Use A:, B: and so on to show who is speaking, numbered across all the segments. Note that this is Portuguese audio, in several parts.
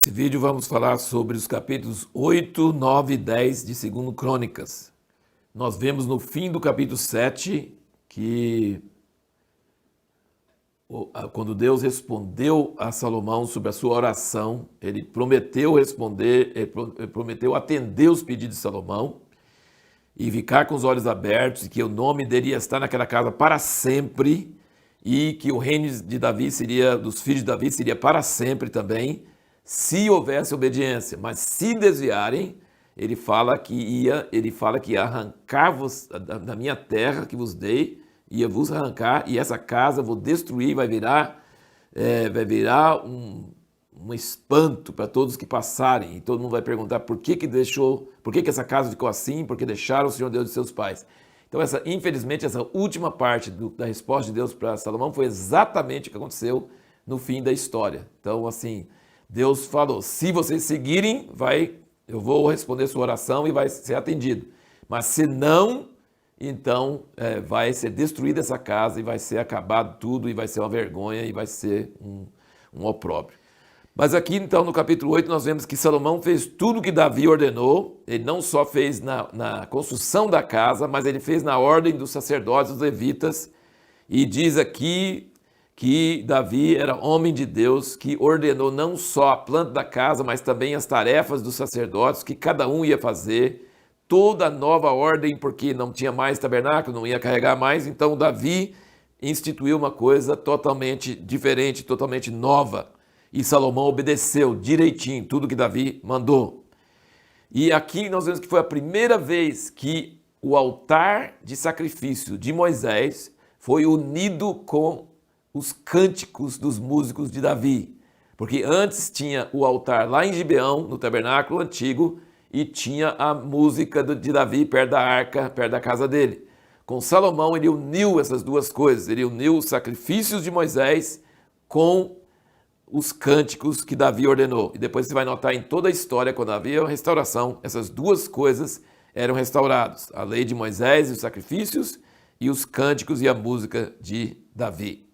A: Nesse vídeo vamos falar sobre os capítulos 8, 9 e 10 de 2 Crônicas. Nós vemos no fim do capítulo 7 que quando Deus respondeu a Salomão sobre a sua oração, ele prometeu responder, ele prometeu atender os pedidos de Salomão e ficar com os olhos abertos, e que o nome dele ia estar naquela casa para sempre, e que o reino de Davi seria, dos filhos de Davi seria para sempre também, se houvesse obediência. Mas se desviarem, ele fala que ia arrancar-vos da minha terra que vos dei, ia vos arrancar, e essa casa vou destruir, vai virar um espanto para todos que passarem, e todo mundo vai perguntar por que essa casa ficou assim, porque deixaram o Senhor Deus de seus pais. Então, infelizmente, essa última parte da resposta de Deus para Salomão foi exatamente o que aconteceu no fim da história. Então, assim, Deus falou, se vocês seguirem, eu vou responder sua oração e vai ser atendido. Mas se não, então vai ser destruída essa casa e vai ser acabado tudo, e vai ser uma vergonha e vai ser um opróbrio. Mas aqui, então, no capítulo 8, nós vemos que Salomão fez tudo o que Davi ordenou. Ele não só fez na construção da casa, mas ele fez na ordem dos sacerdotes, dos levitas. E diz aqui que Davi era homem de Deus, que ordenou não só a planta da casa, mas também as tarefas dos sacerdotes, que cada um ia fazer. Toda a nova ordem, porque não tinha mais tabernáculo, não ia carregar mais. Então, Davi instituiu uma coisa totalmente diferente, totalmente nova. E Salomão obedeceu direitinho tudo que Davi mandou. E aqui nós vemos que foi a primeira vez que o altar de sacrifício de Moisés foi unido com os cânticos dos músicos de Davi. Porque antes tinha o altar lá em Gibeão, no tabernáculo antigo, e tinha a música de Davi perto da arca, perto da casa dele. Com Salomão ele uniu essas duas coisas, ele uniu os sacrifícios de Moisés com os cânticos que Davi ordenou. E depois você vai notar em toda a história, quando havia uma restauração, essas duas coisas eram restauradas. A lei de Moisés e os sacrifícios, e os cânticos e a música de Davi.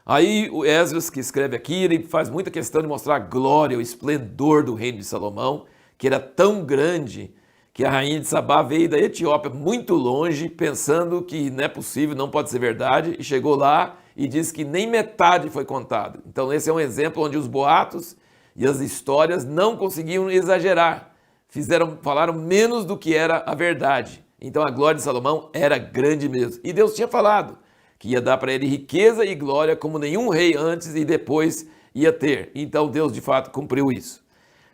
A: Aí o Esdras, que escreve aqui, ele faz muita questão de mostrar a glória, o esplendor do reino de Salomão, que era tão grande que a rainha de Sabá veio da Etiópia muito longe, pensando que não é possível, não pode ser verdade, e chegou lá e disse que nem metade foi contada. Então esse é um exemplo onde os boatos e as histórias não conseguiam exagerar, falaram menos do que era a verdade. Então a glória de Salomão era grande mesmo. E Deus tinha falado que ia dar para ele riqueza e glória como nenhum rei antes e depois ia ter. Então Deus de fato cumpriu isso.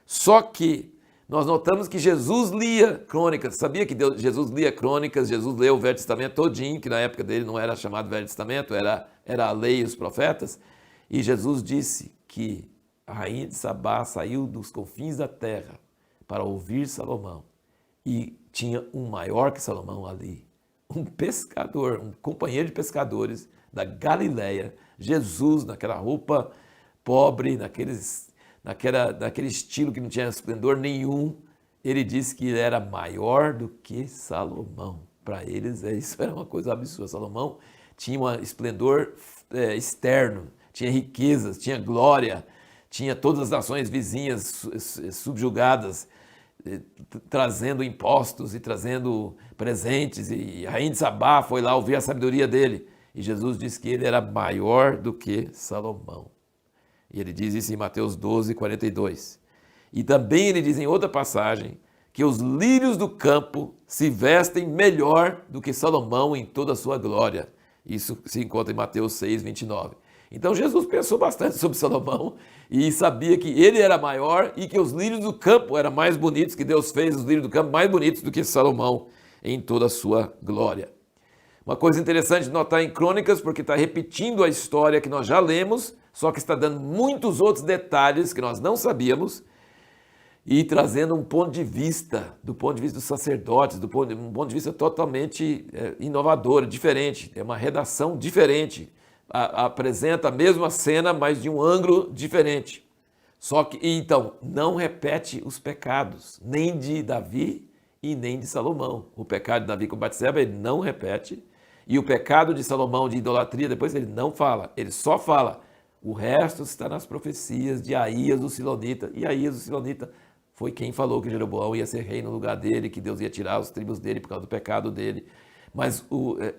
A: Só que nós notamos que Jesus lia crônicas. Sabia que Jesus lia crônicas? Jesus leu o Velho Testamento todinho, que na época dele não era chamado Velho Testamento, era a lei e os profetas. E Jesus disse que a rainha de Sabá saiu dos confins da terra para ouvir Salomão. E tinha um maior que Salomão ali, um pescador, um companheiro de pescadores da Galileia, Jesus naquela roupa pobre, naquele estilo que não tinha esplendor nenhum. Ele disse que ele era maior do que Salomão. Para eles isso era uma coisa absurda. Salomão tinha um esplendor externo, tinha riquezas, tinha glória, tinha todas as nações vizinhas subjugadas, trazendo impostos e trazendo presentes, e a rainha de Sabá foi lá ouvir a sabedoria dele, e Jesus disse que ele era maior do que Salomão. E ele diz isso em Mateus 12, 42. E também ele diz em outra passagem que os lírios do campo se vestem melhor do que Salomão em toda a sua glória. Isso se encontra em Mateus 6, 29. Então Jesus pensou bastante sobre Salomão e sabia que ele era maior e que os lírios do campo eram mais bonitos, que Deus fez os lírios do campo mais bonitos do que Salomão em toda a sua glória. Uma coisa interessante de notar em Crônicas, porque está repetindo a história que nós já lemos, só que está dando muitos outros detalhes que nós não sabíamos e trazendo um ponto de vista, do ponto de vista dos sacerdotes, um ponto de vista totalmente inovador, diferente, é uma redação diferente. Apresenta a mesma cena, mas de um ângulo diferente. Só que, então, não repete os pecados, nem de Davi e nem de Salomão. O pecado de Davi com Batseba ele não repete, e o pecado de Salomão de idolatria, depois ele não fala, ele só fala O resto está nas profecias de Aías o Silonita. E Aías o Silonita foi quem falou que Jeroboão ia ser rei no lugar dele, que Deus ia tirar os tribos dele por causa do pecado dele. Mas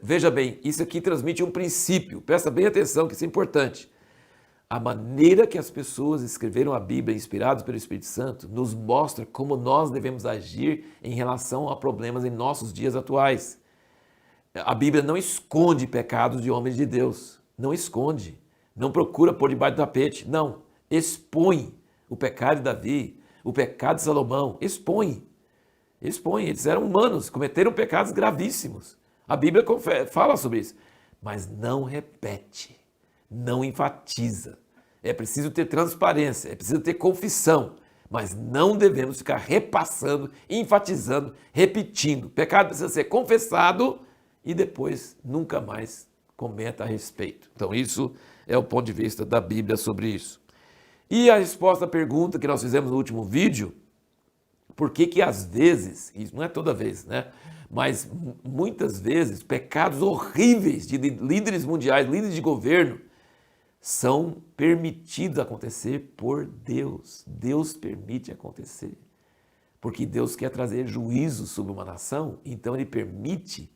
A: veja bem, isso aqui transmite um princípio. Presta bem atenção que isso é importante. A maneira que as pessoas escreveram a Bíblia, inspiradas pelo Espírito Santo, nos mostra como nós devemos agir em relação a problemas em nossos dias atuais. A Bíblia não esconde pecados de homens de Deus. Não esconde. Não procura pôr debaixo do tapete. Não. Expõe o pecado de Davi, o pecado de Salomão. Expõe. Expõe. Eles eram humanos, cometeram pecados gravíssimos. A Bíblia fala sobre isso. Mas não repete. Não enfatiza. É preciso ter transparência, é preciso ter confissão, mas não devemos ficar repassando, enfatizando, repetindo. O pecado precisa ser confessado e depois nunca mais comenta a respeito. Então isso é o ponto de vista da Bíblia sobre isso. E a resposta à pergunta que nós fizemos no último vídeo, por que às vezes, isso não é toda vez, né? Mas muitas vezes, pecados horríveis de líderes mundiais, líderes de governo, são permitidos acontecer por Deus. Deus permite acontecer. Porque Deus quer trazer juízo sobre uma nação, então Ele permite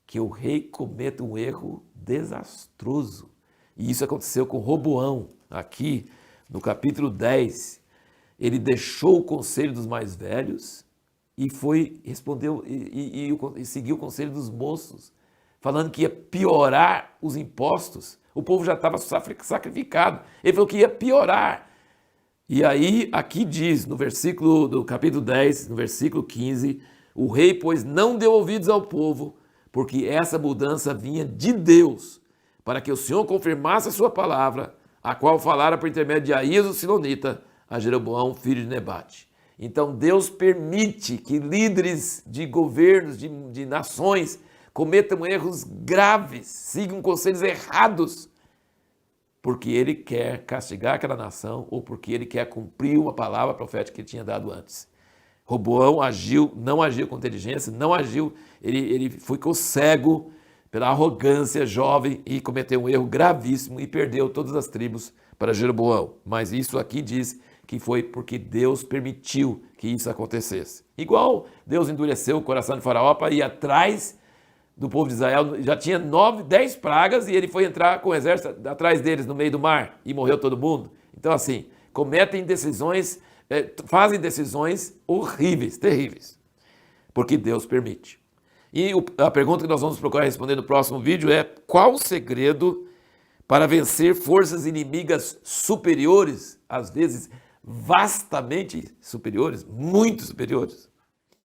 A: que o rei cometa um erro desastroso. E isso aconteceu com Roboão, aqui no capítulo 10. Ele deixou o conselho dos mais velhos e respondeu e seguiu o conselho dos moços, falando que ia piorar os impostos. O povo já estava sacrificado. Ele falou que ia piorar. E aí, aqui diz, no versículo do capítulo 10, no versículo 15, o rei, pois, não deu ouvidos ao povo, porque essa mudança vinha de Deus, para que o Senhor confirmasse a sua palavra, a qual falara por intermédio de Aías o Silonita, a Jeroboão, filho de Nebate. Então, Deus permite que líderes de governos, de nações, cometam erros graves, sigam conselhos errados, porque ele quer castigar aquela nação ou porque ele quer cumprir uma palavra profética que ele tinha dado antes. Roboão não agiu com inteligência, não agiu, ele ficou cego pela arrogância jovem e cometeu um erro gravíssimo e perdeu todas as tribos para Jeroboão. Mas isso aqui diz que foi porque Deus permitiu que isso acontecesse. Igual Deus endureceu o coração de Faraó para ir atrás do povo de Israel, já tinha 10 pragas e ele foi entrar com o exército atrás deles no meio do mar e morreu todo mundo. Então assim, cometem decisões, fazem decisões horríveis, terríveis, porque Deus permite. E a pergunta que nós vamos procurar responder no próximo vídeo é: qual o segredo para vencer forças inimigas superiores, às vezes vastamente superiores, muito superiores?